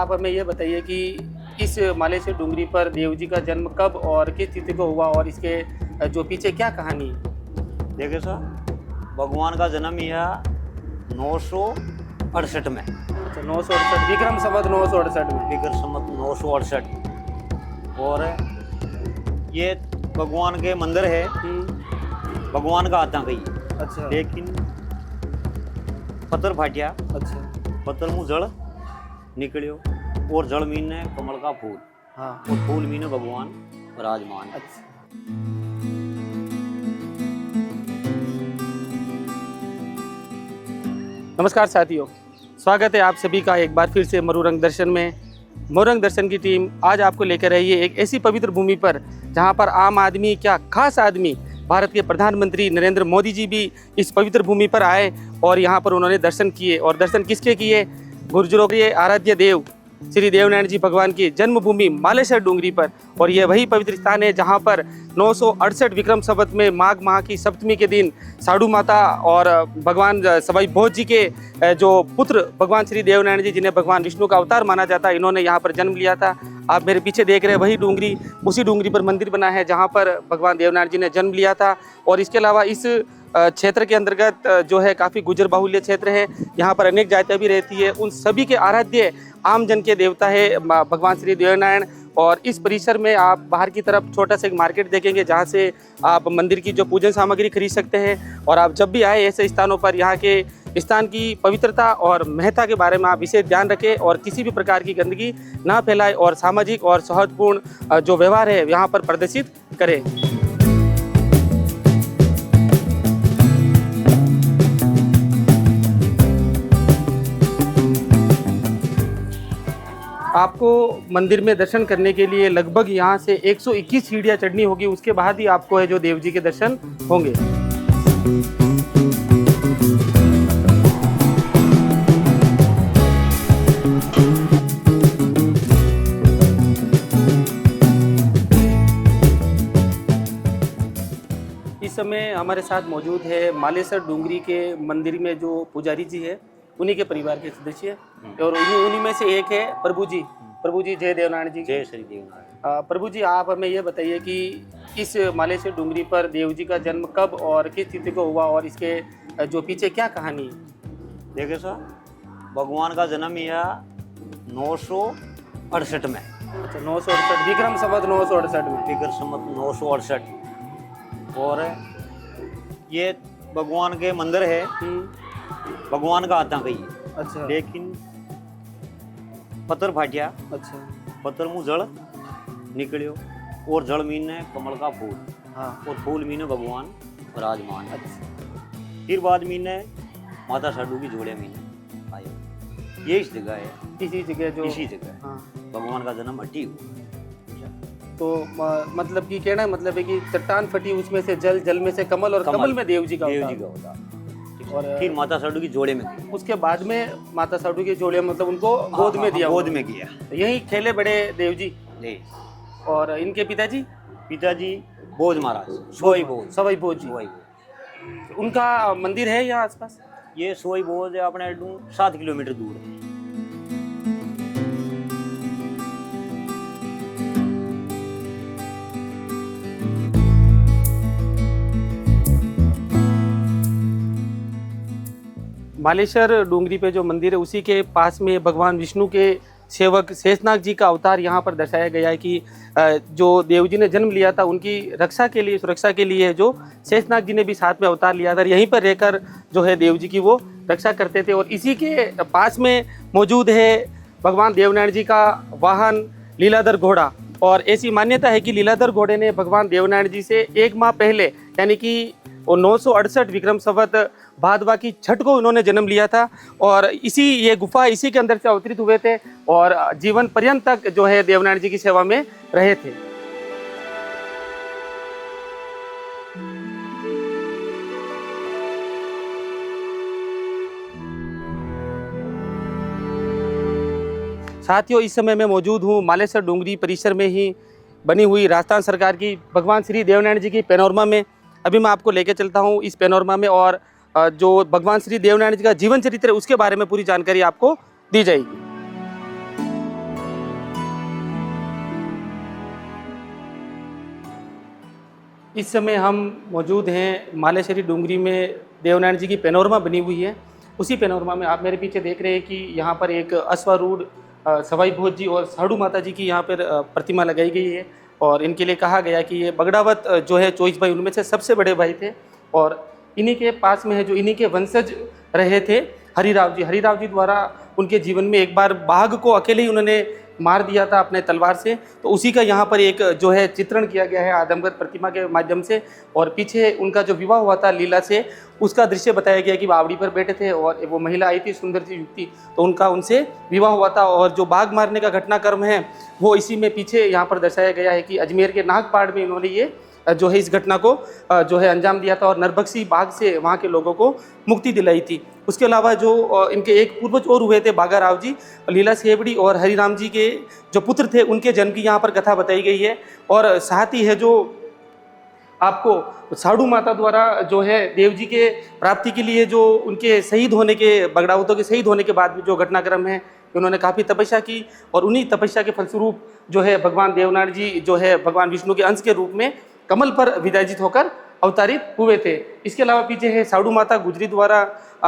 आप हमें ये बताइए कि इस मालेश्वर डूंगरी पर देव जी का जन्म कब और किस तिथि को हुआ और इसके जो पीछे क्या कहानी है? देखिए सर, भगवान का जन्म यह 968 में, अच्छा, 968 विक्रम संवत 968 में। विक्रम संवत 968। और ये भगवान के मंदिर है, भगवान का आता गई, अच्छा, लेकिन पत्थर फाटिया, अच्छा, पत्थर मुँह जड़ निकलियो और जड़ मीने कमल का फूल, हाँ, और फूल मीने भगवान विराजमान। अच्छा। नमस्कार साथियों, स्वागत है आप सभी का एक बार फिर से मरुरंग दर्शन में। मरुरंग दर्शन की टीम आज आपको लेकर आई है एक ऐसी पवित्र भूमि पर जहां पर आम आदमी क्या खास आदमी भारत के प्रधानमंत्री नरेंद्र मोदी जी भी इस पवित्र भूमि पर आए और यहां पर उन्होंने दर्शन किए। और दर्शन किसके किए? गुर्जरों के आराध्य देव श्री देवनारायण जी भगवान की जन्मभूमि मालेश्वर डूंगरी पर। और यह वही पवित्र स्थान है जहां पर 968 विक्रम संवत में माघ माह की सप्तमी के दिन साधु माता और भगवान सवाई भोज जी के जो पुत्र भगवान श्री देवनारायण जी, जिन्हें भगवान विष्णु का अवतार माना जाता है, इन्होंने यहाँ पर जन्म लिया था। आप मेरे पीछे देख रहे हैं वही डूंगरी, उसी डूंगरी पर मंदिर बना है जहाँ पर भगवान देवनारायण जी ने जन्म लिया था। और इसके अलावा इस क्षेत्र के अंतर्गत जो है काफ़ी गुजर बाहुल्य क्षेत्र है, यहाँ पर अनेक जातियाँ भी रहती है। उन सभी के आराध्य आम जन के देवता है भगवान श्री देवनारायण। और इस परिसर में आप बाहर की तरफ छोटा सा एक मार्केट देखेंगे जहाँ से आप मंदिर की जो पूजन सामग्री खरीद सकते हैं। और आप जब भी आए ऐसे स्थानों पर यहाँ के स्थान की पवित्रता और महत्ता के बारे में आप विशेष ध्यान रखें और किसी भी प्रकार की गंदगी ना फैलाएं और सामाजिक और सौहार्दपूर्ण जो व्यवहार है यहाँ पर प्रदर्शित करें। आपको मंदिर में दर्शन करने के लिए लगभग यहाँ से 121 सीढ़ियाँ चढ़नी होगी, उसके बाद ही आपको है जो देव जी के दर्शन होंगे। इस समय हमारे साथ मौजूद है मालेश्वर डूंगरी के मंदिर में जो पुजारी जी है, उन्हीं के परिवार के सदस्य और उन्हीं में से एक है प्रभु जी। प्रभु जी जय देवनारायण जी। जय श्री देवनारायण। प्रभु जी, आप हमें ये बताइए कि इस मालेश्वर डूंगरी पर देव जी का जन्म कब और किस तिथि को हुआ और इसके जो पीछे क्या कहानी है? देखिए सर, भगवान का जन्म यह 968 में, अच्छा, 968 विक्रम संवत 968 में, विक्रम संवत 968। और ये भगवान के मंदिर है, भगवान का आता गई, अच्छा, लेकिन पत्थर फाटिया, अच्छा, पत्थर मुँह जड़ निकलियो और जड़ मीने कमल का फूल, हाँ, और फूल मीने भगवान विराजमान। अच्छा, फिर बाद मीने माता साधु की जोड़े मीने आयो। ये इस जगह है, इसी जगह जो इसी जगह हाँ। भगवान का जन्म हटी हुआ। तो मतलब कि कहना मतलब है कि चट्टान फटी, उसमें से जल, जल में से कमल और कमल में देव जी का होता। और फिर माता साधु की जोड़े में गई। उसके बाद में माता साधु के जोड़े मतलब उनको गोद में दिया, गोद में किया। यही खेले बड़े देव जी। जी। और इनके पिताजी भोज महाराज, सोई भोज, सवाई भोज जी, उनका मंदिर है यहाँ आसपास। ये सोई भोज अपने 7 किलोमीटर दूर है। मालेश्वर डूंगरी पे जो मंदिर है उसी के पास में भगवान विष्णु के सेवक शेषनाग जी का अवतार यहाँ पर दर्शाया गया है कि जो देव जी ने जन्म लिया था उनकी रक्षा के लिए, सुरक्षा के लिए जो शेषनाग जी ने भी साथ में अवतार लिया था, यहीं पर रहकर जो है देव जी की वो रक्षा करते थे। और इसी के पास में मौजूद है भगवान देवनारायण जी का वाहन लीलाधर घोड़ा। और ऐसी मान्यता है कि लीलाधर घोड़े ने भगवान देवनारायण जी से 1 माह पहले यानी कि 968 विक्रम संवत भादवा की छठ को उन्होंने जन्म लिया था। और ये गुफा इसी के अंदर से अवतरित हुए थे और जीवन पर्यंत तक जो है देवनारायण जी की सेवा में रहे थे। साथियों, इस समय मैं मौजूद हूँ मालेश्वर डूंगरी परिसर में ही बनी हुई राजस्थान सरकार की भगवान श्री देवनारायण जी की पैनोरमा में। अभी मैं आपको लेके चलता हूँ इस पैनोरमा में और जो भगवान श्री देवनारायण जी का जीवन चरित्र है उसके बारे में पूरी जानकारी आपको दी जाएगी। इस समय हम मौजूद हैं मालेश्वरी डूंगरी में, देवनारायण जी की पेनोरमा बनी हुई है। उसी पेनोरमा में आप मेरे पीछे देख रहे हैं कि यहाँ पर एक अश्वारूढ़ सवाई भोज जी और साड़ू माता जी की यहाँ पर प्रतिमा लगाई गई है। और इनके लिए कहा गया कि ये बगड़ावत जो है 24 भाई उनमें से सबसे बड़े भाई थे। और इन्हीं के पास में है, जो इन्हीं के वंशज रहे थे, हरिराव जी द्वारा उनके जीवन में एक बार बाघ को अकेले ही उन्होंने मार दिया था अपने तलवार से। तो उसी का यहाँ पर एक जो है चित्रण किया गया है आदमगढ़ प्रतिमा के माध्यम से। और पीछे उनका जो विवाह हुआ था लीला से, उसका दृश्य बताया गया कि बावड़ी पर बैठे थे और वो महिला आई थी सुंदर सी युवती, तो उनका उनसे विवाह हुआ था। और जो बाघ मारने का घटनाक्रम है वो इसी में पीछे यहाँ पर दर्शाया गया है कि अजमेर के नागपाड़ में इन्होंने ये जो है इस घटना को जो है अंजाम दिया था और नरभक्षी बाघ से वहाँ के लोगों को मुक्ति दिलाई थी। उसके अलावा जो इनके एक पूर्वज और हुए थे बाघाराव जी, लीला सेवड़ी और हरिराम जी के जो पुत्र थे, उनके जन्म की यहाँ पर कथा बताई गई है। और साथ ही है जो आपको साड़ू माता द्वारा जो है देव जी के प्राप्ति के लिए जो उनके शहीद होने के, बगड़ावतों के शहीद होने के बाद भी जो घटनाक्रम है, उन्होंने काफ़ी तपस्या की और उन्हीं तपस्या के फलस्वरूप जो है भगवान देवनारायण जी जो है भगवान विष्णु के अंश के रूप में कमल पर विराजित होकर अवतारित हुए थे। इसके अलावा पीछे है साड़ू माता गुजरी द्वारा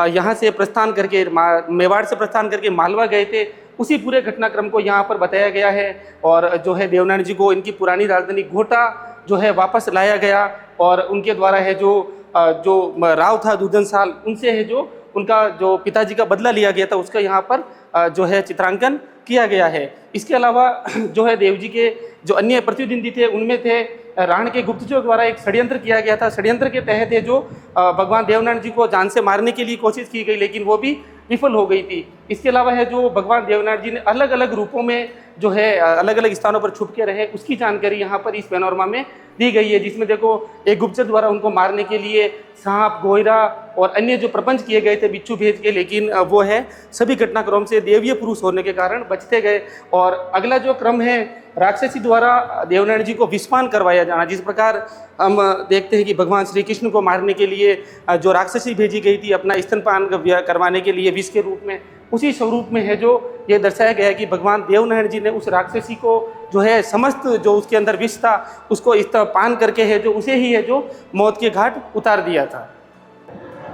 यहाँ से प्रस्थान करके मेवाड़ से प्रस्थान करके मालवा गए थे, उसी पूरे घटनाक्रम को यहाँ पर बताया गया है। और जो है देवनारायण जी को इनकी पुरानी राजधानी घोटा जो है वापस लाया गया और उनके द्वारा है जो राव था दूधन साल, उनसे है जो उनका जो पिताजी का बदला लिया गया था, उसका यहाँ पर जो है चित्रांकन किया गया है। इसके अलावा जो है देव जी के जो अन्य प्रतिद्वंदी थे, उनमें थे राण के गुप्तचरों द्वारा एक षड्यंत्र किया गया था। षड्यंत्र के तहत है जो भगवान देवनारायण जी को जान से मारने के लिए कोशिश की गई, लेकिन वो भी विफल हो गई थी। इसके अलावा है जो भगवान देवनारायण जी ने अलग अलग रूपों में जो है अलग अलग स्थानों पर छुप के रहे, उसकी जानकारी यहाँ पर इस पैनोरमा में दी गई है। जिसमें देखो एक गुप्तचर द्वारा उनको मारने के लिए सांप, गोयरा और अन्य जो प्रपंच किए गए थे बिच्छू भेज के, लेकिन वो है सभी घटनाक्रम से देवीय पुरुष होने के कारण बचते गए। और अगला जो क्रम है राक्षसी द्वारा देवनारायण जी को विषपान करवाया जाना। जिस प्रकार हम देखते हैं कि भगवान श्री कृष्ण को मारने के लिए जो राक्षसी भेजी गई थी अपना स्तनपान करवाने के लिए विष के रूप में, उसी स्वरूप में है जो ये दर्शाया गया है कि भगवान देवनारायण जी ने उस राक्षसी को जो है समस्त जो उसके अंदर विष था उसको स्तनपान करके है जो उसे ही है जो मौत के घाट उतार दिया था।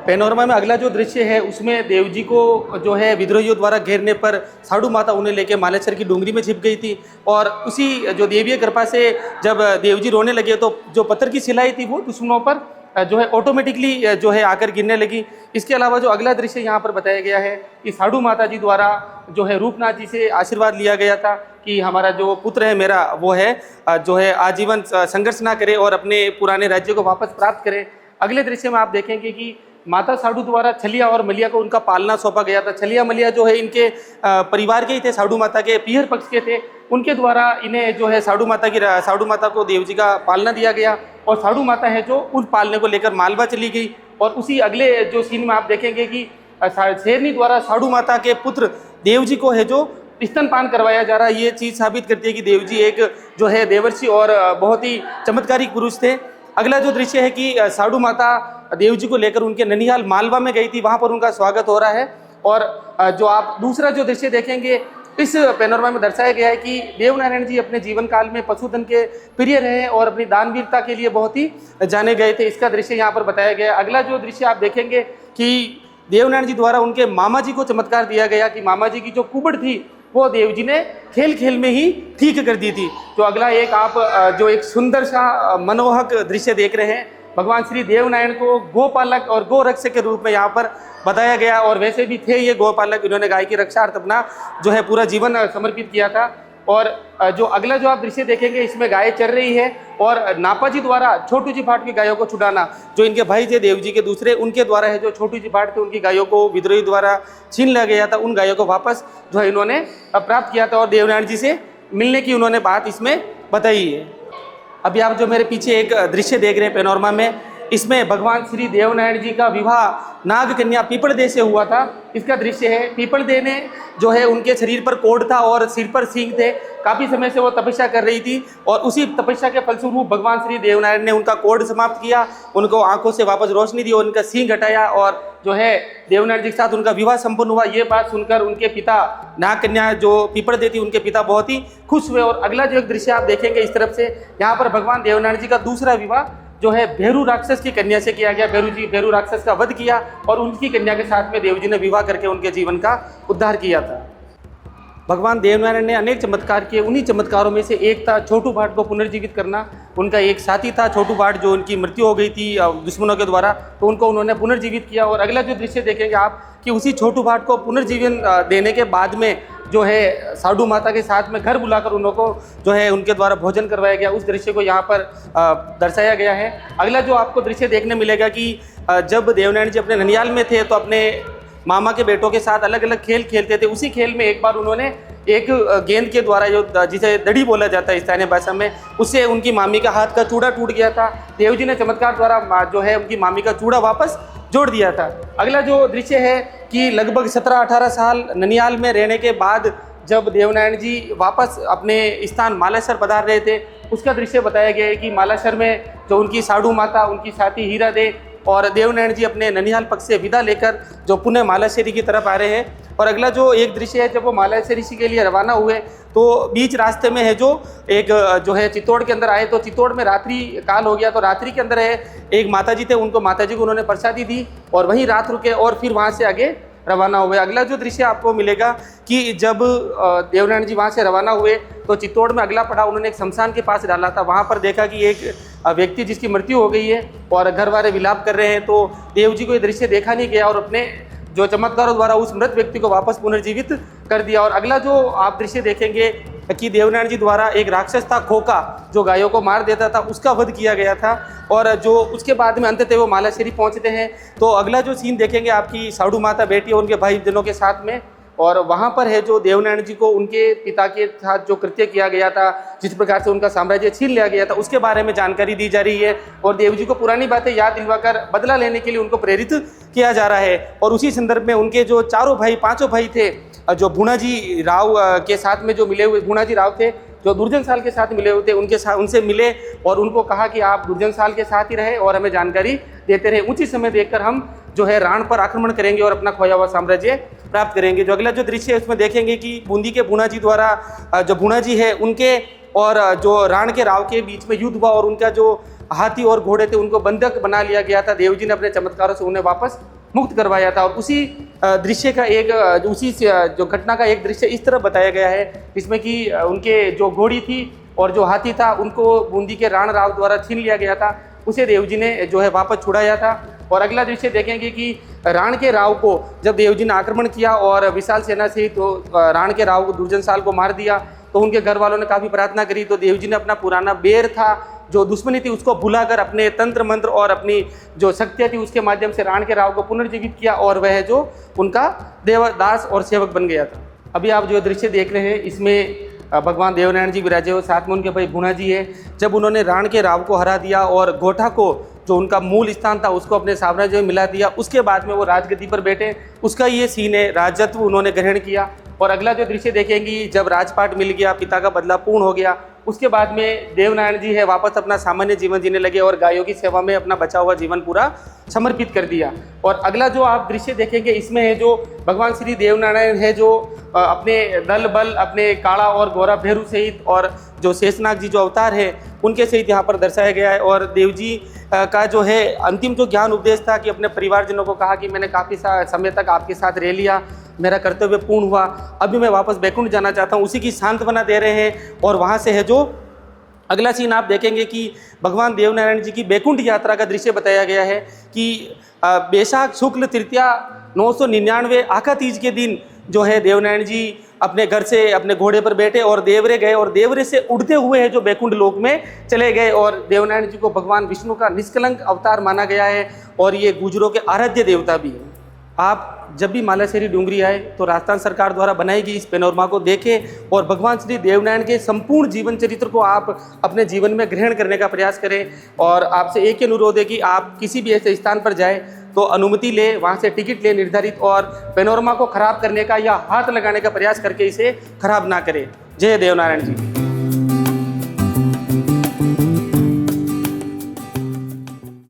पैनोरमा में अगला जो दृश्य है उसमें देव जी को जो है विद्रोहियों द्वारा घेरने पर साड़ू माता उन्हें लेके मालेश्वर की डूंगरी में छिप गई थी। और उसी जो देवीय कृपा से जब देव जी रोने लगे तो जो पत्थर की सिलाई थी वो दुश्मनों पर जो है ऑटोमेटिकली जो है आकर गिरने लगी। इसके अलावा जो अगला दृश्य यहाँ पर बताया गया है कि साड़ू माता जी द्वारा जो है रूपनाथ जी से आशीर्वाद लिया गया था कि हमारा जो पुत्र है मेरा वो है जो है आजीवन संघर्ष ना करे और अपने पुराने राज्य को वापस प्राप्त करे। अगले दृश्य में आप देखेंगे कि माता साड़ू द्वारा छलिया और मलिया को उनका पालना सौंपा गया था। छलिया मलिया जो है इनके परिवार के ही थे, साड़ू माता के पीहर पक्ष के थे, उनके द्वारा इन्हें जो है साड़ू माता को देव जी का पालना दिया गया। और साड़ू माता है जो उन पालने को लेकर मालवा चली गई। और उसी अगले जो सीन में आप देखेंगे कि शेरनी द्वारा साड़ू माता के पुत्र देव जी को है जो स्तनपान करवाया जा रहा है। ये चीज़ साबित करती है कि देव जी एक जो है देवर्षि और बहुत ही चमत्कारिक पुरुष थे। अगला जो दृश्य है कि साड़ू माता देव जी को लेकर उनके ननिहाल मालवा में गई थी, वहाँ पर उनका स्वागत हो रहा है। और जो आप दूसरा जो दृश्य देखेंगे इस पैनोरमा में दर्शाया गया है कि देवनारायण जी अपने जीवन काल में पशुधन के प्रिय रहे और अपनी दानवीरता के लिए बहुत ही जाने गए थे। इसका दृश्य यहाँ पर बताया गया है। अगला जो दृश्य आप देखेंगे कि देवनारायण जी द्वारा उनके मामा जी को चमत्कार दिया गया कि मामा जी की जो कुबड़ थी वो देव जी ने खेल खेल में ही ठीक कर दी थी। तो अगला एक आप जो एक सुंदर सा मनोहक दृश्य देख रहे हैं, भगवान श्री देवनारायण को गोपालक और गोरक्षक के रूप में यहाँ पर बताया गया। और वैसे भी थे ये गोपालक, इन्होंने गाय की रक्षार्थ अपना जो है पूरा जीवन समर्पित किया था। और जो अगला जो आप दृश्य देखेंगे इसमें गाय चल रही है और नापा जी द्वारा छोटू जी भाट की गायों को छुड़ाना, जो इनके भाई थे देव जी के दूसरे, उनके द्वारा है जो छोटू जी भाट थे उनकी गायों को विद्रोही द्वारा छीन लिया गया था, उन गायों को वापस जो है इन्होंने प्राप्त किया था और देवनारायण जी से मिलने की उन्होंने बात इसमें बताई है। अभी आप जो मेरे पीछे एक दृश्य देख रहे हैं पैनोरमा में, इसमें भगवान श्री देवनारायण जी का विवाह नाग कन्या पीपलदेह से हुआ था। इसका दृश्य है। पीपलदेह ने जो है उनके शरीर पर कोढ़ था और सिर पर सींग थे। काफ़ी समय से वो तपस्या कर रही थी और उसी तपस्या के फलस्वरूप भगवान श्री देवनारायण ने उनका कोढ़ समाप्त किया, उनको आंखों से वापस रोशनी दी और उनका सींग हटाया और जो है देवनारायण जी के साथ उनका विवाह संपन्न हुआ। ये बात सुनकर उनके पिता नाग कन्या जो पीपलदेह थी उनके पिता बहुत ही खुश हुए। और अगला जो एक दृश्य आप देखेंगे इस तरफ से, यहाँ पर भगवान देवनारायण जी का दूसरा विवाह जो है भेरू राक्षस की कन्या से किया गया। भेरू राक्षस का वध किया और उनकी कन्या के साथ में देव जी ने विवाह करके उनके जीवन का उद्धार किया था। भगवान देवनारायण ने अनेक चमत्कार किए। उन्हीं चमत्कारों में से एक था छोटू भाट को पुनर्जीवित करना। उनका एक साथी था छोटू भाट, जो उनकी मृत्यु हो गई थी दुश्मनों के द्वारा, तो उनको उन्होंने पुनर्जीवित किया। और अगला जो दृश्य देखेंगे आप कि उसी छोटू भाट को पुनर्जीवन देने के बाद में जो है साधु माता के साथ में घर बुलाकर उनको जो है उनके द्वारा भोजन करवाया गया। उस दृश्य को यहाँ पर दर्शाया गया है। अगला जो आपको दृश्य देखने मिलेगा कि जब देवनारायण जी अपने ननियाल में थे तो अपने मामा के बेटों के साथ अलग अलग खेल खेलते थे। उसी खेल में एक बार उन्होंने एक गेंद के द्वारा, जो जिसे दड़ी बोला जाता है स्थानीय भाषा में, उससे उनकी मामी का हाथ का चूड़ा टूट गया था। देव जी ने चमत्कार द्वारा जो है उनकी मामी का चूड़ा वापस जोड़ दिया था। अगला जो दृश्य है कि लगभग 17-18 साल ननियाल में रहने के बाद जब देवनारायण जी वापस अपने स्थान मालासर पधार रहे थे, उसका दृश्य बताया गया है कि मालासर में जो उनकी साधु माता, उनकी साथी हीरा दे और देवनारायण जी अपने ननिहाल पक्ष से विदा लेकर जो पुनः मालाशेरी की तरफ आ रहे हैं। और अगला जो एक दृश्य है, जब वो मालाशेरी के लिए रवाना हुए तो बीच रास्ते में है जो एक जो है चित्तौड़ के अंदर आए, तो चित्तौड़ में रात्रि काल हो गया। तो रात्रि के अंदर है एक माताजी थे, उनको माताजी को उन्होंने प्रसादी दी और वहीं रात रुके और फिर वहाँ से आगे रवाना हुए। अगला जो दृश्य आपको मिलेगा कि जब देवनारायण जी वहाँ से रवाना हुए तो चित्तौड़ में अगला पड़ाव उन्होंने एक शमशान के पास डाला था। वहाँ पर देखा कि एक व्यक्ति जिसकी मृत्यु हो गई है और घर वाले विलाप कर रहे हैं, तो देव जी को ये दृश्य देखा नहीं गया और अपने जो चमत्कारों द्वारा उस मृत व्यक्ति को वापस पुनर्जीवित कर दिया। और अगला जो आप दृश्य देखेंगे कि देवनारायण जी द्वारा एक राक्षस था खोका, जो गायों को मार देता था, उसका वध किया गया था। और जो उसके बाद में अंततः वो मालाशेरी पहुंचते हैं, तो अगला जो सीन देखेंगे आपकी साधु माता बेटी और उनके भाई बहनों के साथ में, और वहाँ पर है जो देवनारायण जी को उनके पिता के साथ जो कृत्य किया गया था, जिस प्रकार से उनका साम्राज्य छीन लिया गया था, उसके बारे में जानकारी दी जा रही है। और देव जी को पुरानी बातें याद दिलवाकर बदला लेने के लिए उनको प्रेरित किया जा रहा है। और उसी संदर्भ में उनके जो पांचों भाई थे, जो भूणाजी राव के साथ में जो मिले हुए भूणाजी राव थे, जो दुर्जन साल के साथ मिले हुए थे, उनसे मिले और उनको कहा कि आप दुर्जन साल के साथ ही रहे और हमें जानकारी देते रहे। उचित समय देखकर हम जो है राण पर आक्रमण करेंगे और अपना खोया हुआ साम्राज्य प्राप्त करेंगे। जो अगला जो दृश्य है उसमें देखेंगे कि बूंदी के भूणाजी द्वारा जो भूणाजी है उनके और जो राण के राव के बीच में युद्ध हुआ और उनका जो हाथी और घोड़े थे उनको बंधक बना लिया गया था। देव जी ने अपने चमत्कारों से उन्हें वापस मुक्त करवाया था। और उसी दृश्य का उसी जो घटना का एक दृश्य इस तरह बताया गया है, जिसमें कि उनके जो घोड़ी थी और जो हाथी था उनको बूंदी के राण राव द्वारा छीन लिया गया था, उसे देव जी ने जो है वापस छुड़ाया था। और अगला दृश्य देखेंगे कि राण के राव को जब देव जी ने आक्रमण किया और विशाल सेना से तो राण के राव को दुर्जन साल को मार दिया, तो उनके घर वालों ने काफ़ी प्रार्थना करी, तो देव जी ने अपना पुराना बैर था, जो दुश्मनी थी, उसको भुलाकर अपने तंत्र मंत्र और अपनी जो शक्तियाँ थी उसके माध्यम से राण के राव को पुनर्जीवित किया और वह जो उनका देवदास और सेवक बन गया था। अभी आप जो दृश्य देख रहे हैं इसमें भगवान देवनारायण जी विराजे हो, साथ में उनके भाई भूणाजी है। जब उन्होंने राण के राव को हरा दिया और गोठा को, जो उनका मूल स्थान था, उसको अपने साम्राज्य में मिला दिया, उसके बाद में वो राजगद्दी पर बैठे, उसका ये सीन है। राजत्व उन्होंने ग्रहण किया। और अगला जो दृश्य देखेंगे, जब राजपाट मिल गया, पिता का बदला पूर्ण हो गया, उसके बाद में देवनारायण जी है वापस अपना सामान्य जीवन जीने लगे और गायों की सेवा में अपना बचा हुआ जीवन पूरा समर्पित कर दिया। और अगला जो आप दृश्य देखेंगे इसमें है जो भगवान श्री देवनारायण है, जो अपने दल बल, अपने काला और गोरा भैरू सहित और जो शेषनाग जी जो अवतार है उनके सहित यहाँ पर दर्शाया गया है। और देव जी का जो है अंतिम जो ज्ञान उपदेश था कि अपने परिवारजनों को कहा कि मैंने काफ़ी समय तक आपके साथ रह लिया, मेरा कर्तव्य पूर्ण हुआ, अभी मैं वापस बैकुंठ जाना चाहता हूँ, उसी की सांत्वना दे रहे हैं। और वहाँ से है जो अगला सीन आप देखेंगे कि भगवान देवनारायण जी की बैकुंठ यात्रा का दृश्य बताया गया है कि बैसाख शुक्ल तृतीया 999 आका तीज के दिन जो है देवनारायण जी अपने घर से अपने घोड़े पर बैठे और देवरे गए और देवरे से उड़ते हुए है जो बैकुंठ लोक में चले गए। और देवनारायण जी को भगवान विष्णु का निष्कलंक अवतार माना गया है और ये गुजरों के आराध्य देवता भी है। आप जब भी मालाशेरी डूंगरी आए तो राजस्थान सरकार द्वारा बनाई गई इस पेनोरमा को देखें और भगवान श्री देवनारायण के संपूर्ण जीवन चरित्र को आप अपने जीवन में ग्रहण करने का प्रयास करें। और आपसे एक ही अनुरोध है कि आप किसी भी ऐसे स्थान पर जाएं तो अनुमति ले, वहाँ से टिकट ले निर्धारित, और पेनोरमा को खराब करने का या हाथ लगाने का प्रयास करके इसे खराब ना करें। जय देवनारायण जी।